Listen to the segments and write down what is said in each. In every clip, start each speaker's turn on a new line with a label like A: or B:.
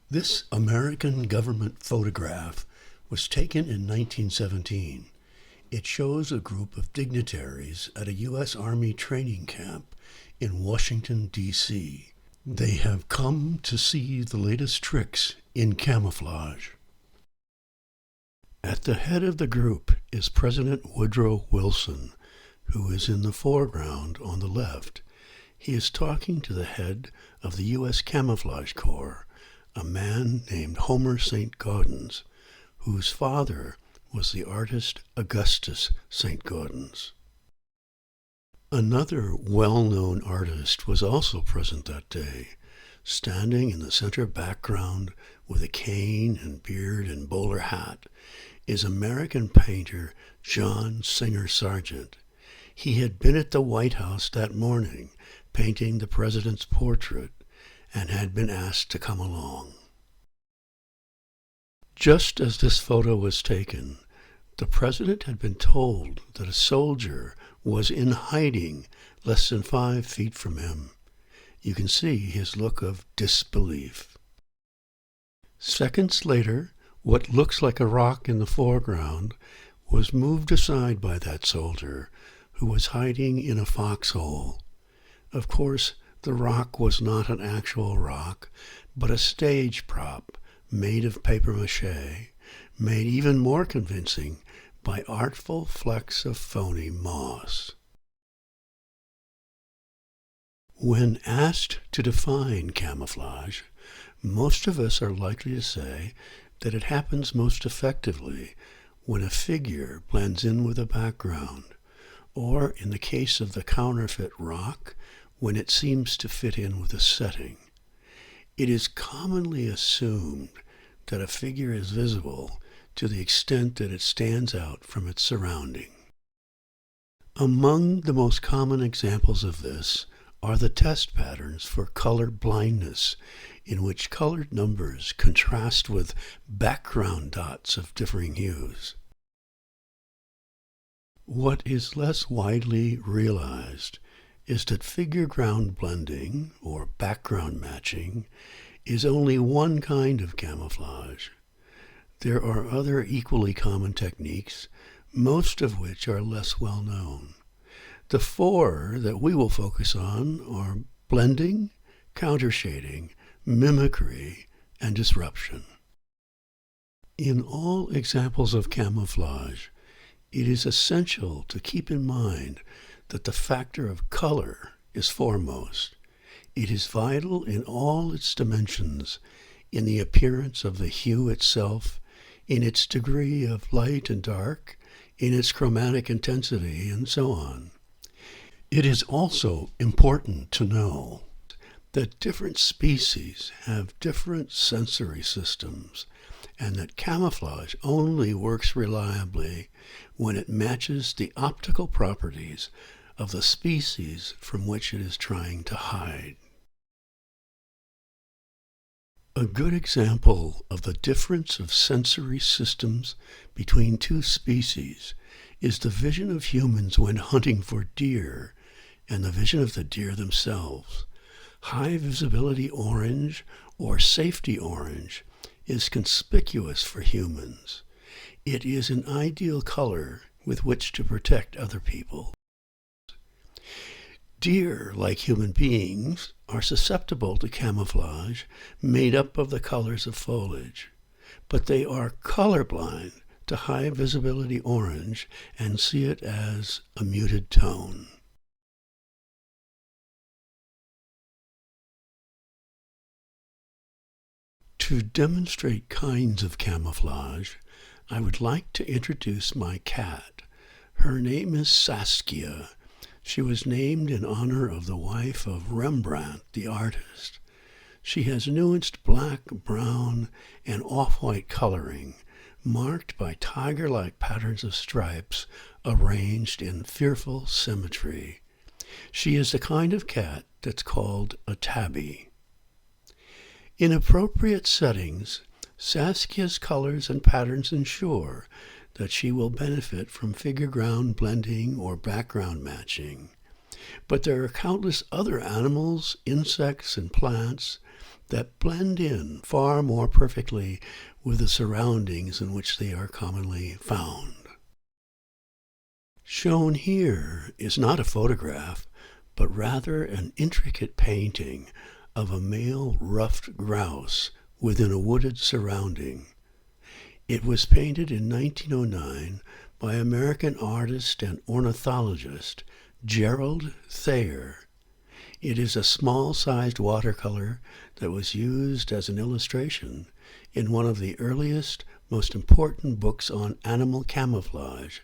A: This American government photograph was taken in 1917. It shows a group of dignitaries at a U.S. Army training camp in Washington, D.C. They have come to see the latest tricks in camouflage. At the head of the group is President Woodrow Wilson, who is in the foreground on the left. He is talking to the head of the U.S. Camouflage Corps, a man named Homer St. Gaudens, whose father was the artist Augustus St. Gaudens. Another well-known artist was also present that day. Standing in the center background with a cane and beard and bowler hat is American painter John Singer Sargent. He had been at the White House that morning painting the president's portrait and had been asked to come along. Just as this photo was taken, the president had been told that a soldier was in hiding less than 5 feet from him. You can see his look of disbelief. Seconds later, what looks like a rock in the foreground was moved aside by that soldier, who was hiding in a foxhole. Of course, the rock was not an actual rock, but a stage prop made of papier-mâché, made even more convincing by artful flecks of phony moss. When asked to define camouflage, most of us are likely to say that it happens most effectively when a figure blends in with a background, or in the case of the counterfeit rock, when it seems to fit in with a setting. It is commonly assumed that a figure is visible to the extent that it stands out from its surrounding. Among the most common examples of this are the test patterns for color blindness, in which colored numbers contrast with background dots of differing hues. What is less widely realized is that figure-ground blending, or background matching, is only one kind of camouflage. There are other equally common techniques, most of which are less well known. The 4 that we will focus on are blending, countershading, mimicry, and disruption. In all examples of camouflage, it is essential to keep in mind that the factor of color is foremost. It is vital in all its dimensions, in the appearance of the hue itself, in its degree of light and dark, in its chromatic intensity, and so on. It is also important to know that different species have different sensory systems, and that camouflage only works reliably when it matches the optical properties of the species from which it is trying to hide. A good example of the difference of sensory systems between 2 species is the vision of humans when hunting for deer and the vision of the deer themselves. High visibility orange, or safety orange, is conspicuous for humans. It is an ideal color with which to protect other people. Deer, like human beings, are susceptible to camouflage made up of the colors of foliage, but they are colorblind to high visibility orange and see it as a muted tone. To demonstrate kinds of camouflage, I would like to introduce my cat. Her name is Saskia. She was named in honor of the wife of Rembrandt, the artist. She has nuanced black, brown, and off-white coloring, marked by tiger-like patterns of stripes arranged in fearful symmetry. She is the kind of cat that's called a tabby. In appropriate settings, Saskia's colors and patterns ensure that she will benefit from figure-ground blending or background matching. But there are countless other animals, insects, and plants that blend in far more perfectly with the surroundings in which they are commonly found. Shown here is not a photograph, but rather an intricate painting of a male ruffed grouse within a wooded surrounding. It was painted in 1909 by American artist and ornithologist Gerald Thayer. It is a small-sized watercolor that was used as an illustration in one of the earliest, most important books on animal camouflage,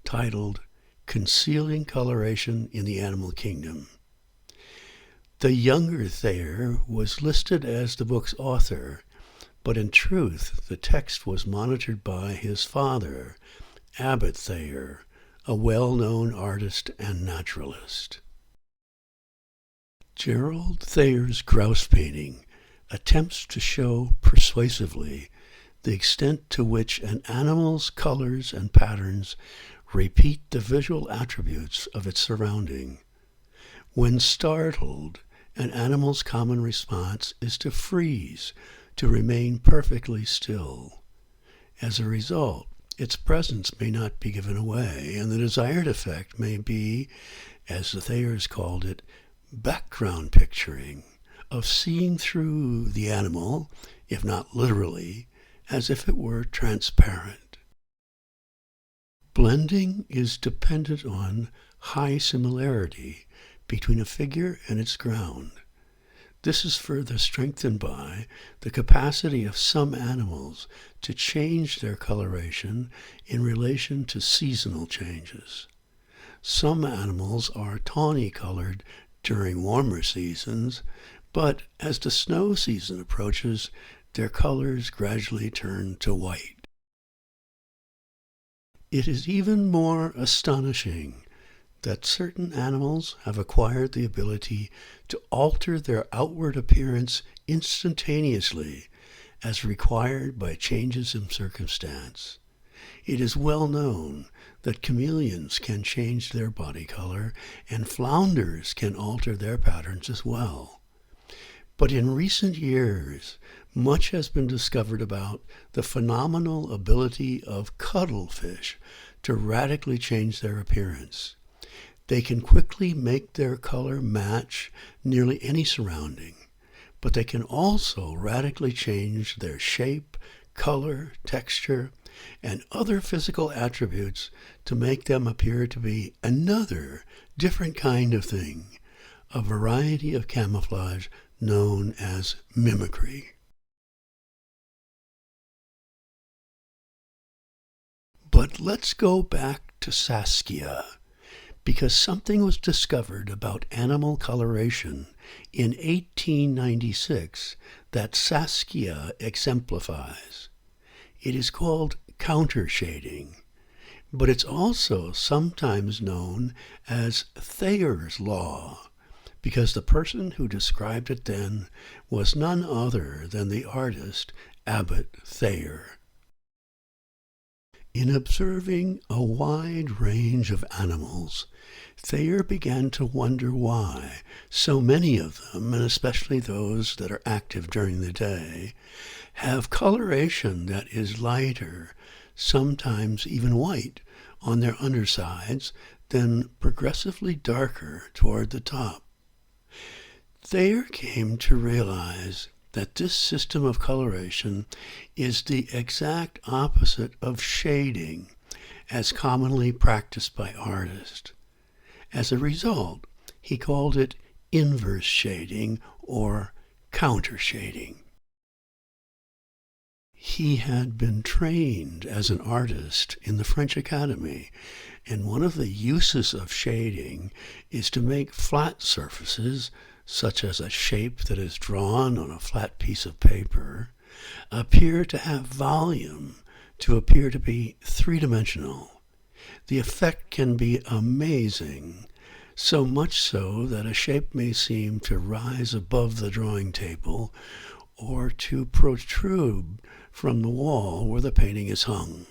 A: titled Concealing Coloration in the Animal Kingdom. The younger Thayer was listed as the book's author, but in truth the text was monitored by his father, Abbot Thayer, a well-known artist and naturalist. Gerald Thayer's grouse painting attempts to show persuasively the extent to which an animal's colors and patterns repeat the visual attributes of its surrounding. When startled, an animal's common response is to freeze, to remain perfectly still. As a result, its presence may not be given away, and the desired effect may be, as the Thayers called it, background picturing, of seeing through the animal, if not literally, as if it were transparent. Blending is dependent on high similarity between a figure and its ground. This is further strengthened by the capacity of some animals to change their coloration in relation to seasonal changes. Some animals are tawny-colored during warmer seasons, but as the snow season approaches, their colors gradually turn to white. It is even more astonishing that certain animals have acquired the ability to alter their outward appearance instantaneously as required by changes in circumstance. It is well known that chameleons can change their body color, and flounders can alter their patterns as well. But in recent years, much has been discovered about the phenomenal ability of cuttlefish to radically change their appearance. They can quickly make their color match nearly any surrounding, but they can also radically change their shape, color, texture, and other physical attributes to make them appear to be another, different kind of thing, a variety of camouflage known as mimicry. But let's go back to Saskia, because something was discovered about animal coloration in 1896 that Saskia exemplifies. It is called countershading, but it's also sometimes known as Thayer's law, because the person who described it then was none other than the artist Abbot Thayer. In observing a wide range of animals, Thayer began to wonder why so many of them, and especially those that are active during the day, have coloration that is lighter, sometimes even white, on their undersides, then progressively darker toward the top. Thayer came to realize that this system of coloration is the exact opposite of shading, as commonly practiced by artists. As a result, he called it inverse shading or counter shading. He had been trained as an artist in the French Academy, and one of the uses of shading is to make flat surfaces, such as a shape that is drawn on a flat piece of paper, appear to have volume, to appear to be three-dimensional. The effect can be amazing, so much so that a shape may seem to rise above the drawing table or to protrude from the wall where the painting is hung.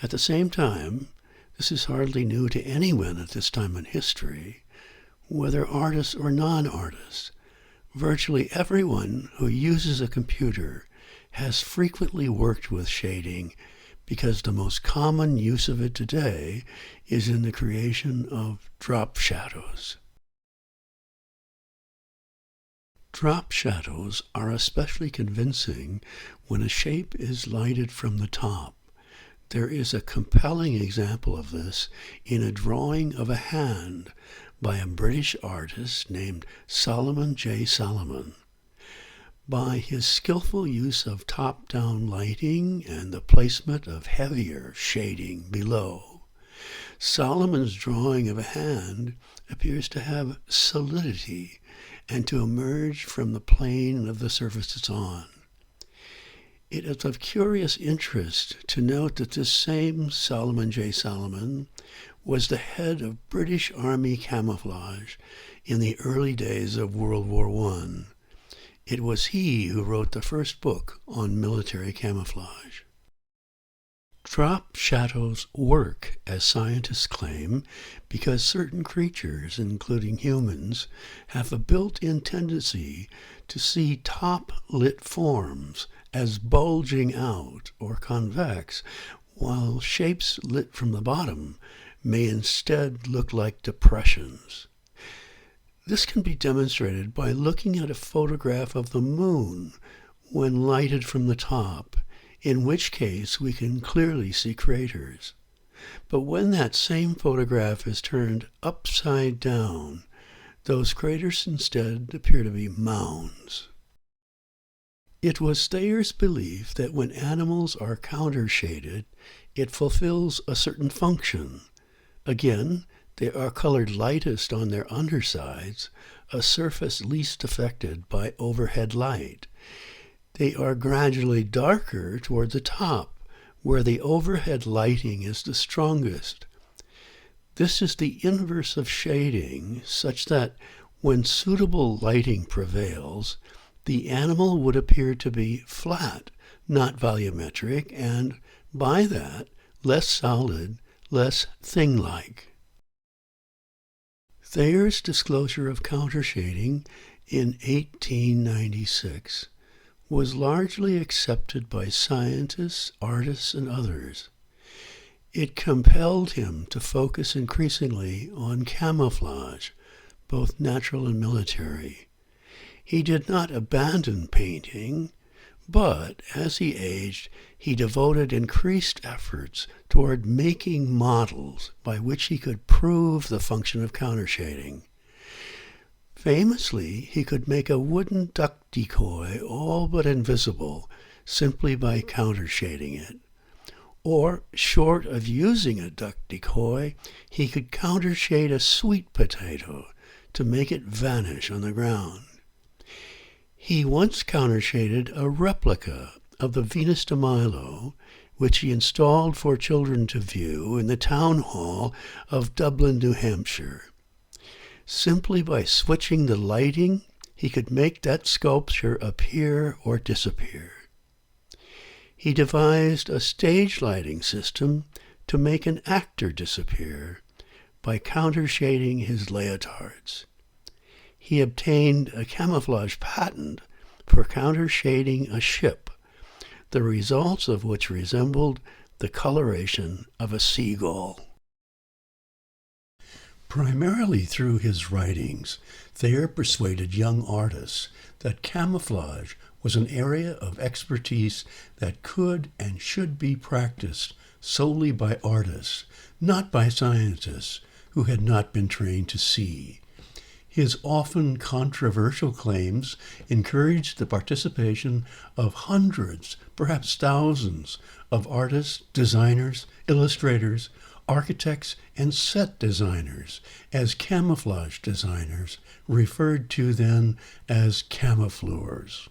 A: At the same time, this is hardly new to anyone at this time in history, whether artists or non-artists. Virtually everyone who uses a computer has frequently worked with shading because the most common use of it today is in the creation of drop shadows. Drop shadows are especially convincing when a shape is lighted from the top. There is a compelling example of this in a drawing of a hand by a British artist named Solomon J. Solomon. By his skillful use of top-down lighting and the placement of heavier shading below, Solomon's drawing of a hand appears to have solidity and to emerge from the plane of the surface it's on. It is of curious interest to note that this same Solomon J. Solomon was the head of British Army camouflage in the early days of World War I. It was he who wrote the first book on military camouflage. Drop shadows work, as scientists claim, because certain creatures, including humans, have a built-in tendency to see top-lit forms as bulging out or convex, while shapes lit from the bottom may instead look like depressions. This can be demonstrated by looking at a photograph of the moon when lighted from the top, in which case we can clearly see craters. But when that same photograph is turned upside down, those craters instead appear to be mounds. It was Thayer's belief that when animals are countershaded, it fulfills a certain function. Again, they are colored lightest on their undersides, a surface least affected by overhead light. They are gradually darker toward the top, where the overhead lighting is the strongest. This is the inverse of shading, such that when suitable lighting prevails, the animal would appear to be flat, not volumetric, and, by that, less solid, less thing-like. Thayer's disclosure of countershading in 1896 was largely accepted by scientists, artists, and others. It compelled him to focus increasingly on camouflage, both natural and military. He did not abandon painting, but as he aged, he devoted increased efforts toward making models by which he could prove the function of countershading. Famously, he could make a wooden duck decoy all but invisible simply by countershading it. Or, short of using a duck decoy, he could countershade a sweet potato to make it vanish on the ground. He once countershaded a replica of the Venus de Milo, which he installed for children to view in the town hall of Dublin, New Hampshire. Simply by switching the lighting, he could make that sculpture appear or disappear. He devised a stage lighting system to make an actor disappear by countershading his leotards. He obtained a camouflage patent for countershading a ship, the results of which resembled the coloration of a seagull. Primarily through his writings, Thayer persuaded young artists that camouflage was an area of expertise that could and should be practiced solely by artists, not by scientists who had not been trained to see. His often controversial claims encouraged the participation of hundreds, perhaps thousands, of artists, designers, illustrators, architects, and set designers as camouflage designers, referred to then as camoufleurs.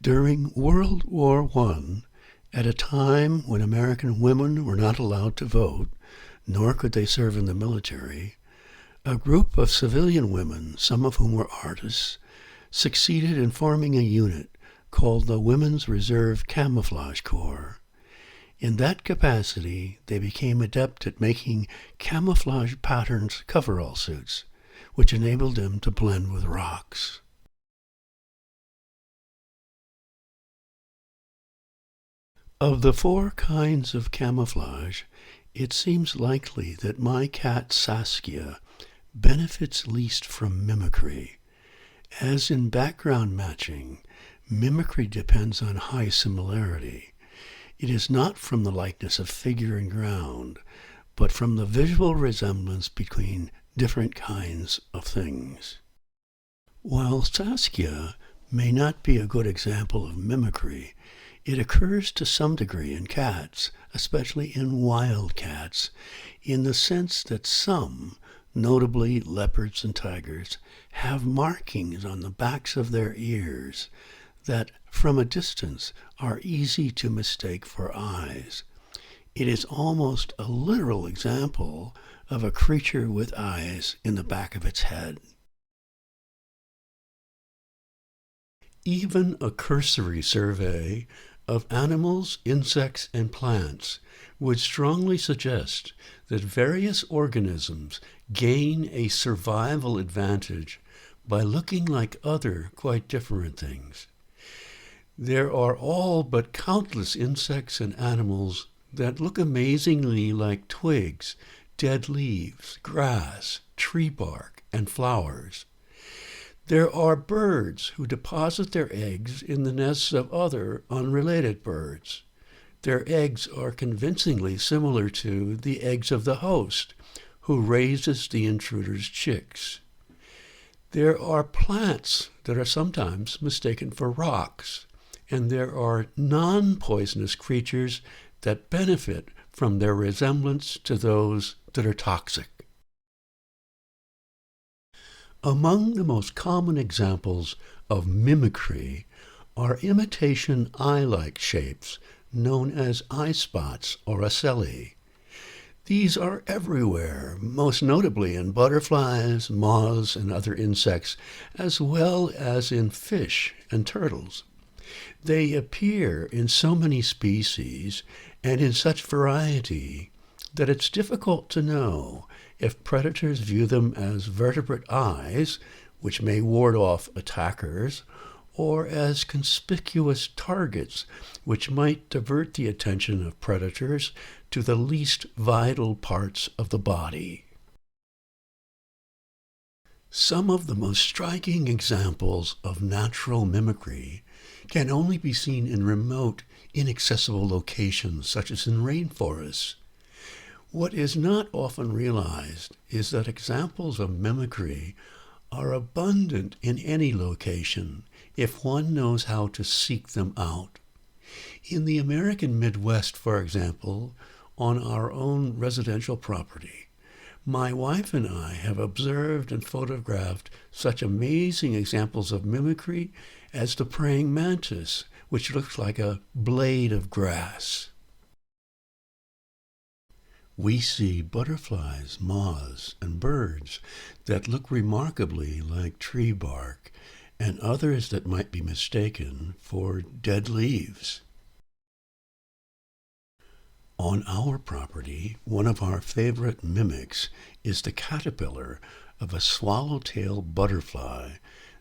A: During World War I, at a time when American women were not allowed to vote, nor could they serve in the military, a group of civilian women, some of whom were artists, succeeded in forming a unit called the Women's Reserve Camouflage Corps. In that capacity, they became adept at making camouflage patterns coverall suits, which enabled them to blend with rocks. Of the 4 kinds of camouflage, it seems likely that my cat Saskia benefits least from mimicry. As in background matching, mimicry depends on high similarity. It is not from the likeness of figure and ground, but from the visual resemblance between different kinds of things. While Saskia may not be a good example of mimicry, it occurs to some degree in cats, especially in wild cats, in the sense that some, notably leopards and tigers, have markings on the backs of their ears that, from a distance, are easy to mistake for eyes. It is almost a literal example of a creature with eyes in the back of its head. Even a cursory survey of animals, insects, and plants would strongly suggest that various organisms gain a survival advantage by looking like other quite different things. There are all but countless insects and animals that look amazingly like twigs, dead leaves, grass, tree bark, and flowers. There are birds who deposit their eggs in the nests of other unrelated birds. Their eggs are convincingly similar to the eggs of the host, who raises the intruder's chicks. There are plants that are sometimes mistaken for rocks, and there are non-poisonous creatures that benefit from their resemblance to those that are toxic. Among the most common examples of mimicry are imitation eye-like shapes known as eye spots or ocelli. These are everywhere, most notably in butterflies, moths, and other insects, as well as in fish and turtles. They appear in so many species and in such variety that it's difficult to know if predators view them as vertebrate eyes, which may ward off attackers, or as conspicuous targets, which might divert the attention of predators to the least vital parts of the body. Some of the most striking examples of natural mimicry can only be seen in remote, inaccessible locations, such as in rainforests. What is not often realized is that examples of mimicry are abundant in any location if one knows how to seek them out. In the American Midwest, for example, on our own residential property, my wife and I have observed and photographed such amazing examples of mimicry as the praying mantis, which looks like a blade of grass. We see butterflies, moths, and birds that look remarkably like tree bark, and others that might be mistaken for dead leaves. On our property, one of our favorite mimics is the caterpillar of a swallowtail butterfly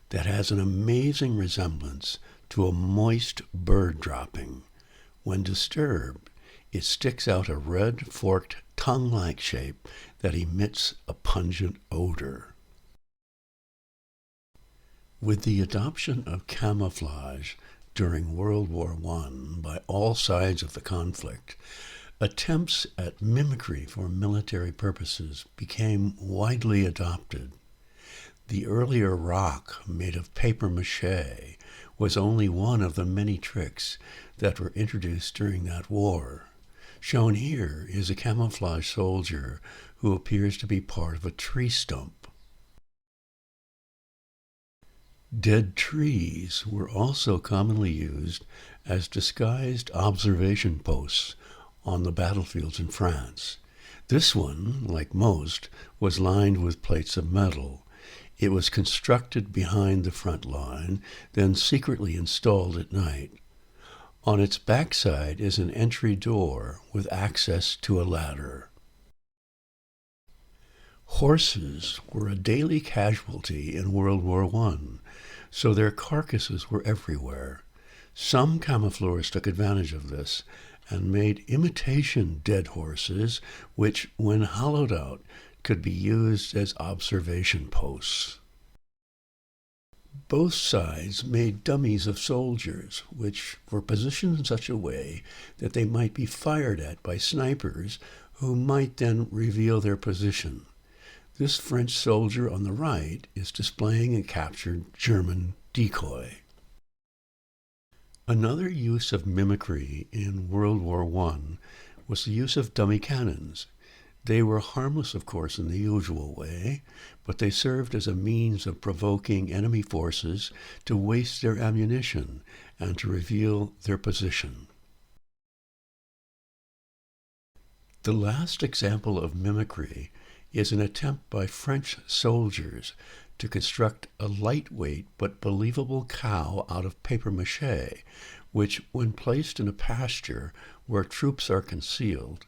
A: that has an amazing resemblance to a moist bird dropping. When disturbed, it sticks out a red, forked, tongue-like shape that emits a pungent odor. With the adoption of camouflage during World War I by all sides of the conflict, attempts at mimicry for military purposes became widely adopted. The earlier rock made of papier-mâché was only one of the many tricks that were introduced during that war. Shown here is a camouflage soldier who appears to be part of a tree stump. Dead trees were also commonly used as disguised observation posts on the battlefields in France. This one, like most, was lined with plates of metal. It was constructed behind the front line, then secretly installed at night. On its backside is an entry door with access to a ladder. Horses were a daily casualty in World War I, so their carcasses were everywhere. Some camoufleurs took advantage of this and made imitation dead horses, which, when hollowed out, could be used as observation posts. Both sides made dummies of soldiers, which were positioned in such a way that they might be fired at by snipers who might then reveal their position. This French soldier on the right is displaying a captured German decoy. Another use of mimicry in World War I was the use of dummy cannons. They were harmless, of course, in the usual way, but they served as a means of provoking enemy forces to waste their ammunition and to reveal their position. The last example of mimicry is an attempt by French soldiers to construct a lightweight but believable cow out of papier-mâché, which, when placed in a pasture where troops are concealed,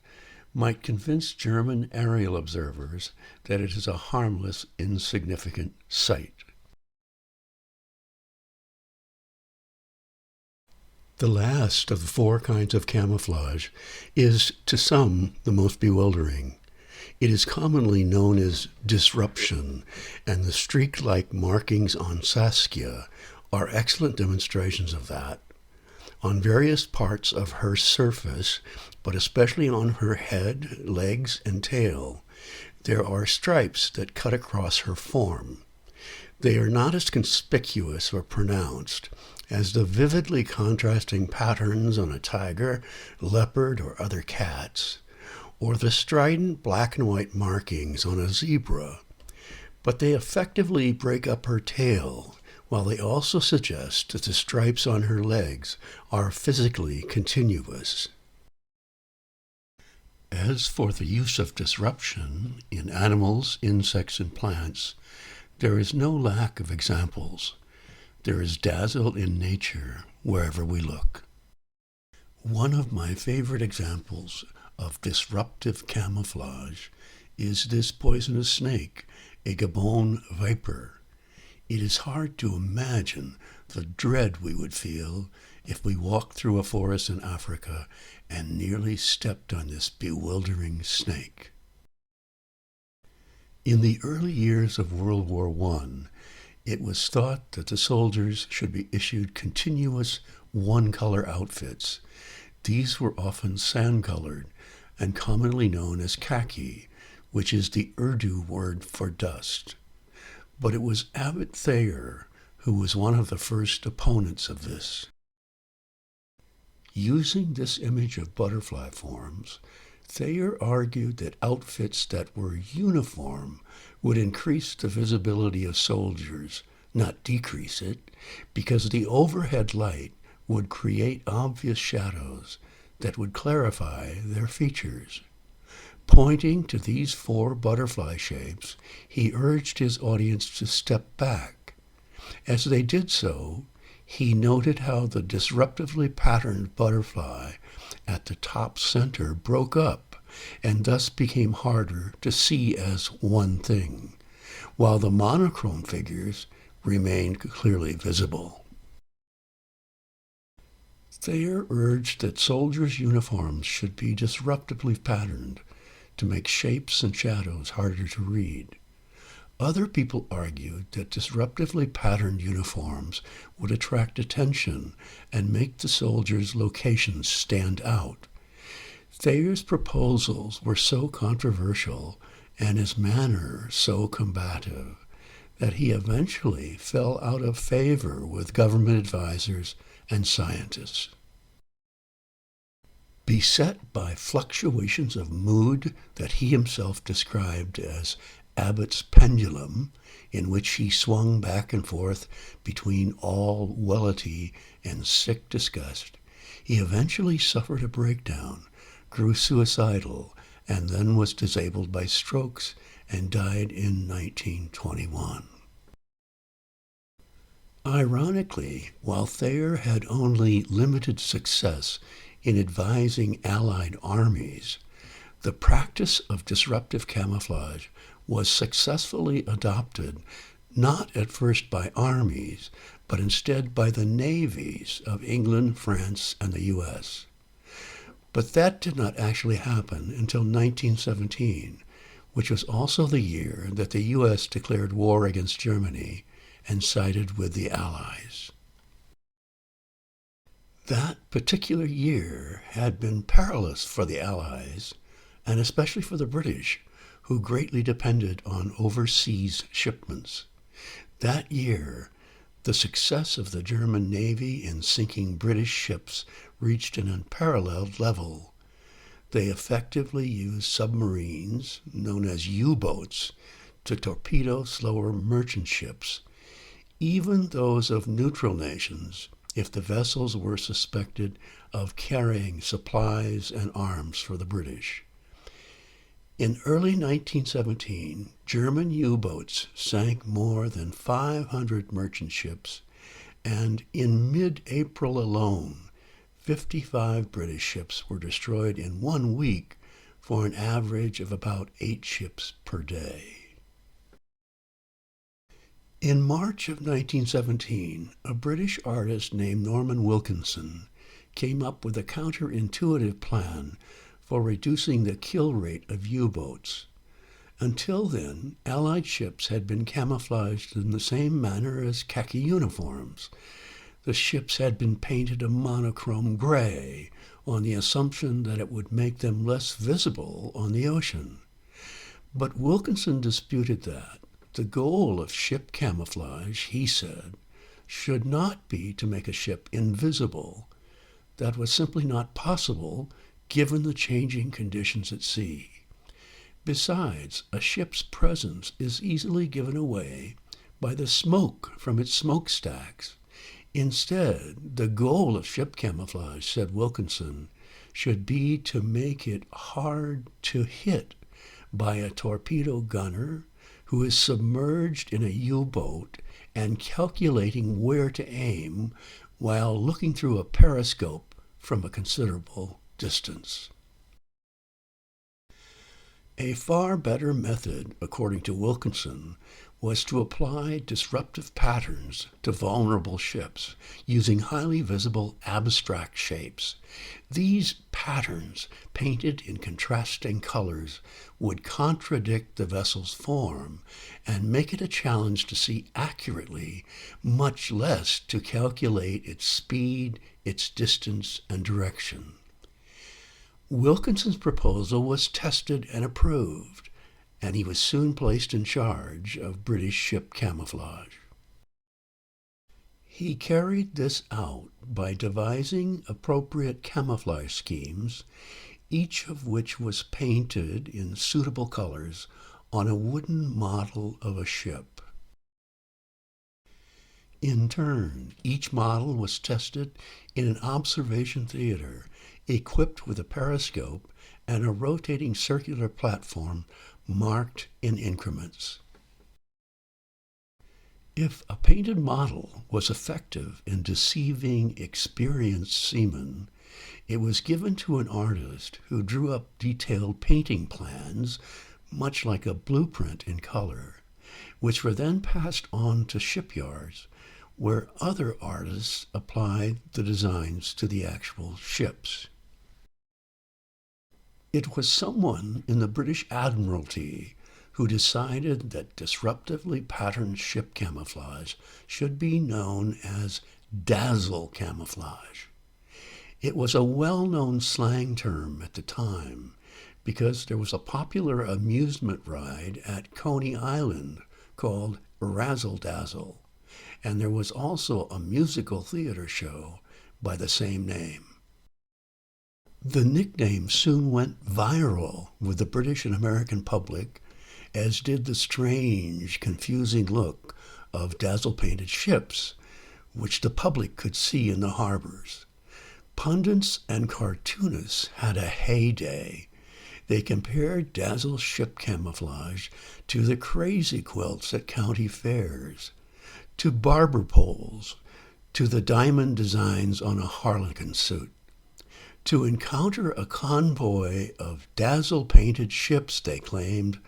A: might convince German aerial observers that it is a harmless, insignificant sight. The last of the four kinds of camouflage is, to some, the most bewildering. It is commonly known as disruption, and the streak-like markings on Saskia are excellent demonstrations of that. On various parts of her surface, but especially on her head, legs, and tail, there are stripes that cut across her form. They are not as conspicuous or pronounced as the vividly contrasting patterns on a tiger, leopard, or other cats, or the strident black and white markings on a zebra, but they effectively break up her tail, while they also suggest that the stripes on her legs are physically continuous. As for the use of disruption in animals, insects, and plants, there is no lack of examples. There is dazzle in nature wherever we look. One of my favorite examples of disruptive camouflage is this poisonous snake, a Gabon viper. It is hard to imagine the dread we would feel if we walked through a forest in Africa and nearly stepped on this bewildering snake. In the early years of World War I, it was thought that the soldiers should be issued continuous one-color outfits. These were often sand-colored and commonly known as khaki, which is the Urdu word for dust. But it was Abbot Thayer who was one of the first opponents of this. Using this image of butterfly forms, Thayer argued that outfits that were uniform would increase the visibility of soldiers, not decrease it, because the overhead light would create obvious shadows that would clarify their features. Pointing to these four butterfly shapes, he urged his audience to step back. As they did so, he noted how the disruptively patterned butterfly at the top center broke up and thus became harder to see as one thing, while the monochrome figures remained clearly visible. Thayer urged that soldiers' uniforms should be disruptively patterned to make shapes and shadows harder to read. Other people argued that disruptively patterned uniforms would attract attention and make the soldiers' locations stand out. Thayer's proposals were so controversial and his manner so combative that he eventually fell out of favor with government advisors and scientists. Beset by fluctuations of mood that he himself described as Abbott's pendulum, in which he swung back and forth between all wellity and sick disgust, he eventually suffered a breakdown, grew suicidal, and then was disabled by strokes and died in 1921. Ironically, while Thayer had only limited success in advising Allied armies, the practice of disruptive camouflage was successfully adopted not at first by armies, but instead by the navies of England, France, and the U.S. But that did not actually happen until 1917, which was also the year that the U.S. declared war against Germany and sided with the Allies. That particular year had been perilous for the Allies, and especially for the British, who greatly depended on overseas shipments. That year, the success of the German Navy in sinking British ships reached an unparalleled level. They effectively used submarines, known as U-boats, to torpedo slower merchant ships, even those of neutral nations, if the vessels were suspected of carrying supplies and arms for the British. In early 1917, German U-boats sank more than 500 merchant ships, and in mid-April alone, 55 British ships were destroyed in 1 week for an average of about 8 ships per day. In March of 1917, a British artist named Norman Wilkinson came up with a counterintuitive plan for reducing the kill rate of U-boats. Until then, Allied ships had been camouflaged in the same manner as khaki uniforms. The ships had been painted a monochrome gray on the assumption that it would make them less visible on the ocean. But Wilkinson disputed that. The goal of ship camouflage, he said, should not be to make a ship invisible. That was simply not possible given the changing conditions at sea. Besides, a ship's presence is easily given away by the smoke from its smokestacks. Instead, the goal of ship camouflage, said Wilkinson, should be to make it hard to hit by a torpedo gunner who is submerged in a U-boat and calculating where to aim while looking through a periscope from a considerable distance. A far better method, according to Wilkinson, was to apply disruptive patterns to vulnerable ships using highly visible abstract shapes. These patterns, painted in contrasting colors, would contradict the vessel's form and make it a challenge to see accurately, much less to calculate its speed, its distance, and direction. Wilkinson's proposal was tested and approved, and he was soon placed in charge of British ship camouflage. He carried this out by devising appropriate camouflage schemes, each of which was painted in suitable colors on a wooden model of a ship. In turn, each model was tested in an observation theater equipped with a periscope and a rotating circular platform marked in increments. If a painted model was effective in deceiving experienced seamen, it was given to an artist who drew up detailed painting plans, much like a blueprint in color, which were then passed on to shipyards, where other artists applied the designs to the actual ships. It was someone in the British Admiralty who decided that disruptively patterned ship camouflage should be known as Dazzle camouflage. It was a well-known slang term at the time because there was a popular amusement ride at Coney Island called Razzle Dazzle, and there was also a musical theater show by the same name. The nickname soon went viral with the British and American public, as did the strange, confusing look of dazzle-painted ships, which the public could see in the harbors. Pundits and cartoonists had a heyday. They compared Dazzle ship camouflage to the crazy quilts at county fairs, to barber poles, to the diamond designs on a harlequin suit. To encounter a convoy of dazzle-painted ships, they claimed,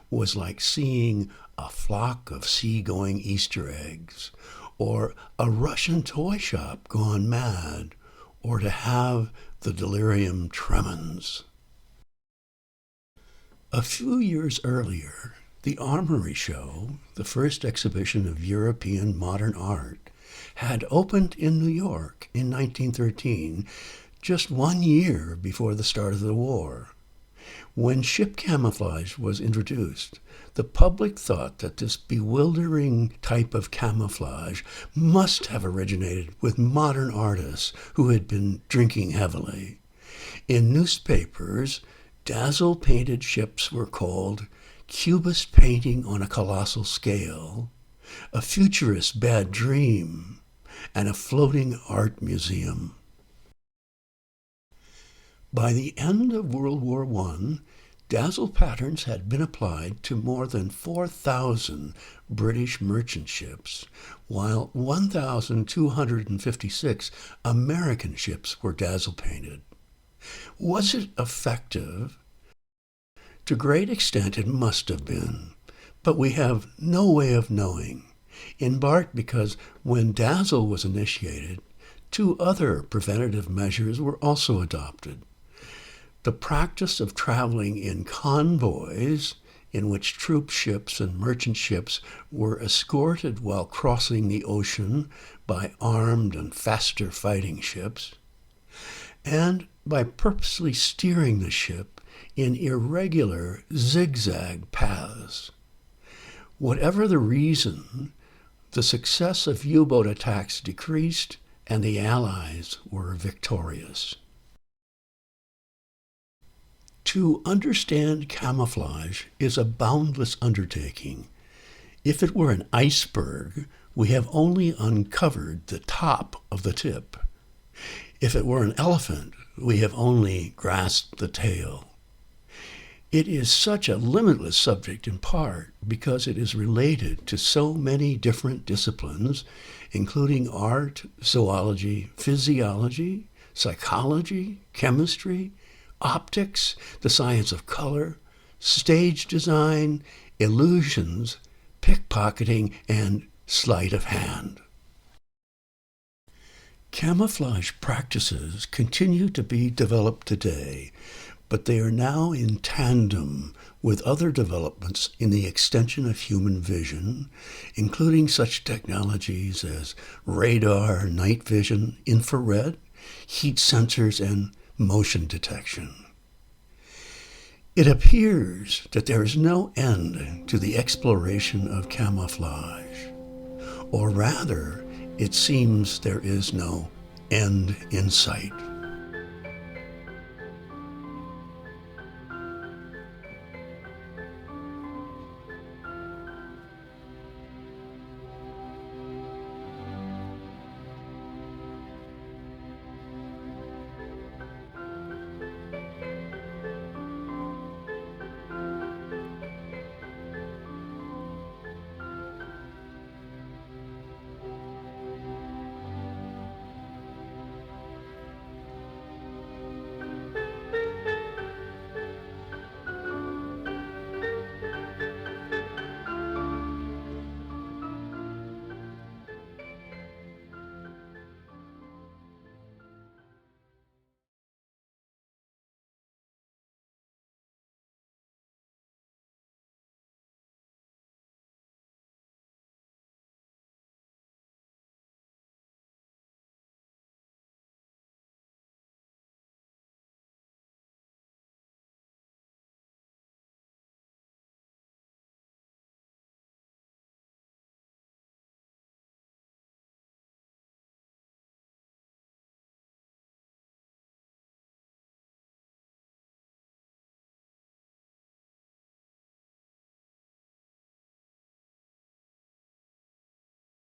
A: was like seeing a flock of seagoing Easter eggs, or a Russian toy shop gone mad, or to have the delirium tremens. A few years earlier, the Armory Show, the first exhibition of European modern art, had opened in New York in 1913, just 1 year before the start of the war. When ship camouflage was introduced, the public thought that this bewildering type of camouflage must have originated with modern artists who had been drinking heavily. In newspapers, Dazzle painted ships were called Cubist painting on a colossal scale, a futurist bad dream, and a floating art museum. By the end of World War I, Dazzle patterns had been applied to more than 4,000 British merchant ships, while 1,256 American ships were Dazzle painted. Was it effective? To a great extent it must have been, but we have no way of knowing, in part because when Dazzle was initiated, 2 other preventative measures were also adopted. The practice of traveling in convoys, in which troop ships and merchant ships were escorted while crossing the ocean by armed and faster fighting ships, and by purposely steering the ship in irregular zigzag paths. Whatever the reason, the success of U-boat attacks decreased and the Allies were victorious. To understand camouflage is a boundless undertaking. If it were an iceberg, we have only uncovered the top of the tip. If it were an elephant, we have only grasped the tail. It is such a limitless subject in part because it is related to so many different disciplines, including art, zoology, physiology, psychology, chemistry, optics, the science of color, stage design, illusions, pickpocketing, and sleight of hand. Camouflage practices continue to be developed today, but they are now in tandem with other developments in the extension of human vision, including such technologies as radar, night vision, infrared, heat sensors, and motion detection. It appears that there is no end to the exploration of camouflage, or rather, it seems there is no end in sight.